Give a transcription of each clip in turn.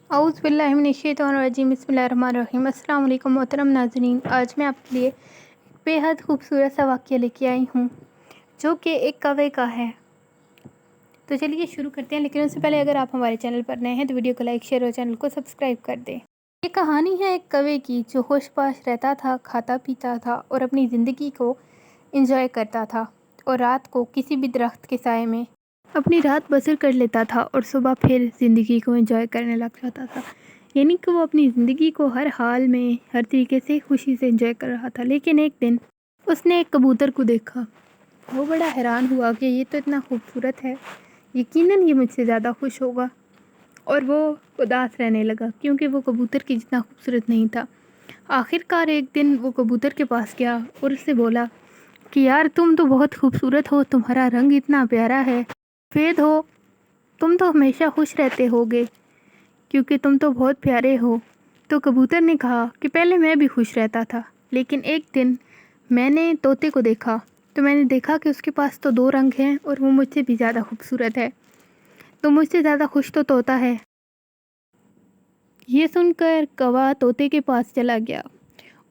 اعوذ باللہ من الشیطان الرجیم بسم اللہ الرحمن الرحیم۔ السلام علیکم محترم ناظرین، آج میں آپ کے لیے بے حد خوبصورت سا واقعہ لے کے آئی ہوں جو کہ ایک کوے کا ہے۔ تو چلیے شروع کرتے ہیں، لیکن اس سے پہلے اگر آپ ہمارے چینل پر نئے ہیں تو ویڈیو کو لائک شیئر اور چینل کو سبسکرائب کر دیں۔ یہ کہانی ہے ایک کوے کی جو ہوش پاش رہتا تھا، کھاتا پیتا تھا اور اپنی زندگی کو انجوائے کرتا تھا، اور رات کو کسی بھی درخت کے سائے میں اپنی رات بسر کر لیتا تھا اور صبح پھر زندگی کو انجوائے کرنے لگ جاتا تھا۔ یعنی کہ وہ اپنی زندگی کو ہر حال میں ہر طریقے سے خوشی سے انجوائے کر رہا تھا۔ لیکن ایک دن اس نے ایک کبوتر کو دیکھا۔ وہ بڑا حیران ہوا کہ یہ تو اتنا خوبصورت ہے، یقیناً یہ مجھ سے زیادہ خوش ہوگا، اور وہ اداس رہنے لگا کیونکہ وہ کبوتر کی جتنا خوبصورت نہیں تھا۔ آخرکار ایک دن وہ کبوتر کے پاس گیا اور اس سے بولا کہ یار تم تو بہت خوبصورت ہو، تمہارا رنگ اتنا پیارا ہے، سفید ہو، تم تو ہمیشہ خوش رہتے ہوگے کیونکہ تم تو بہت پیارے ہو۔ تو کبوتر نے کہا کہ پہلے میں بھی خوش رہتا تھا، لیکن ایک دن میں نے طوطے کو دیکھا تو میں نے دیکھا کہ اس کے پاس تو دو رنگ ہیں اور وہ مجھ سے بھی زیادہ خوبصورت ہے، تو مجھ سے زیادہ خوش تو طوطا ہے۔ یہ سن کر کوا طوطے کے پاس چلا گیا۔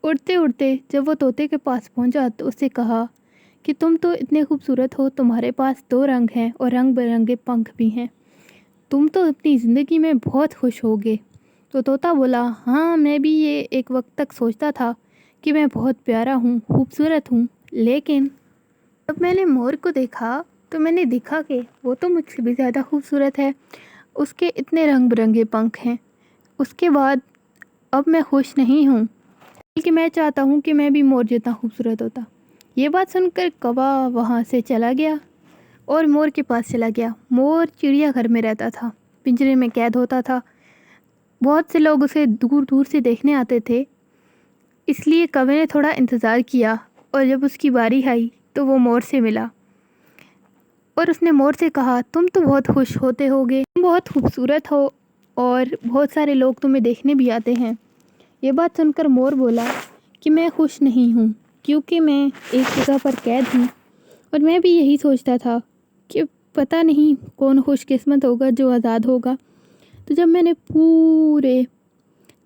اڑتے اڑتے جب وہ طوطے کے پاس پہنچا تو اس سے کہا کہ تم تو اتنے خوبصورت ہو، تمہارے پاس دو رنگ ہیں اور رنگ برنگے پنکھ بھی ہیں، تم تو اپنی زندگی میں بہت خوش ہوگے۔ تو طوطا بولا ہاں، میں بھی یہ ایک وقت تک سوچتا تھا کہ میں بہت پیارا ہوں، خوبصورت ہوں، لیکن جب میں نے مور کو دیکھا تو میں نے دیکھا کہ وہ تو مجھ سے بھی زیادہ خوبصورت ہے، اس کے اتنے رنگ برنگے پنکھ ہیں، اس کے بعد اب میں خوش نہیں ہوں، بلکہ میں چاہتا ہوں کہ میں بھی مور جتنا خوبصورت ہوتا۔ یہ بات سن کر کوا وہاں سے چلا گیا اور مور کے پاس چلا گیا۔ مور چڑیا گھر میں رہتا تھا، پنجرے میں قید ہوتا تھا۔ بہت سے لوگ اسے دور دور سے دیکھنے آتے تھے، اس لیے کوے نے تھوڑا انتظار کیا، اور جب اس کی باری آئی تو وہ مور سے ملا اور اس نے مور سے کہا تم تو بہت خوش ہوتے ہوگے، تم بہت خوبصورت ہو اور بہت سارے لوگ تمہیں دیکھنے بھی آتے ہیں۔ یہ بات سن کر مور بولا کہ میں خوش نہیں ہوں کیونکہ میں ایک جگہ پر قید ہوں، اور میں بھی یہی سوچتا تھا کہ پتہ نہیں کون خوش قسمت ہوگا جو آزاد ہوگا۔ تو جب میں نے پورے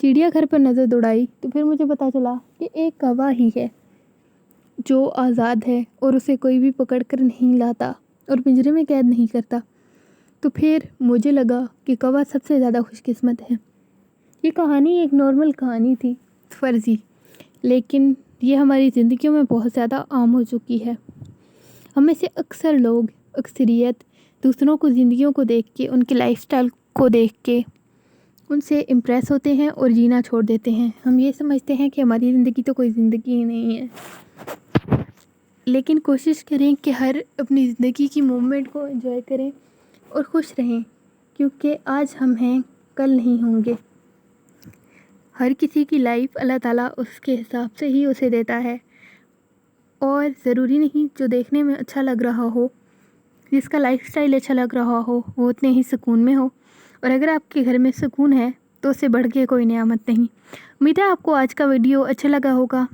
چڑیا گھر پر نظر دوڑائی تو پھر مجھے پتہ چلا کہ ایک کوا ہی ہے جو آزاد ہے اور اسے کوئی بھی پکڑ کر نہیں لاتا اور پنجرے میں قید نہیں کرتا۔ تو پھر مجھے لگا کہ کوا سب سے زیادہ خوش قسمت ہے۔ یہ کہانی ایک نارمل کہانی تھی، فرضی، لیکن یہ ہماری زندگیوں میں بہت زیادہ عام ہو چکی ہے۔ ہم میں سے اکثر لوگ، اکثریت، دوسروں کو زندگیوں کو دیکھ کے، ان کے لائف سٹائل کو دیکھ کے ان سے امپریس ہوتے ہیں اور جینا چھوڑ دیتے ہیں۔ ہم یہ سمجھتے ہیں کہ ہماری زندگی تو کوئی زندگی ہی نہیں ہے، لیکن کوشش کریں کہ ہر اپنی زندگی کی مومنٹ کو انجوائے کریں اور خوش رہیں، کیونکہ آج ہم ہیں کل نہیں ہوں گے۔ ہر کسی کی لائف اللہ تعالیٰ اس کے حساب سے ہی اسے دیتا ہے، اور ضروری نہیں جو دیکھنے میں اچھا لگ رہا ہو، جس کا لائف سٹائل اچھا لگ رہا ہو، وہ اتنے ہی سکون میں ہو، اور اگر آپ کے گھر میں سکون ہے تو اس سے بڑھ کے کوئی نعمت نہیں۔ امید ہے آپ کو آج کا ویڈیو اچھا لگا ہوگا۔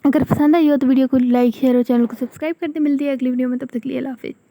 اگر پسند آئی ہو تو ویڈیو کو لائک شیئر اور چینل کو سبسکرائب کر دیں۔ ملتی ہے اگلی ویڈیو میں، تب تک کے لیے اللہ حافظ۔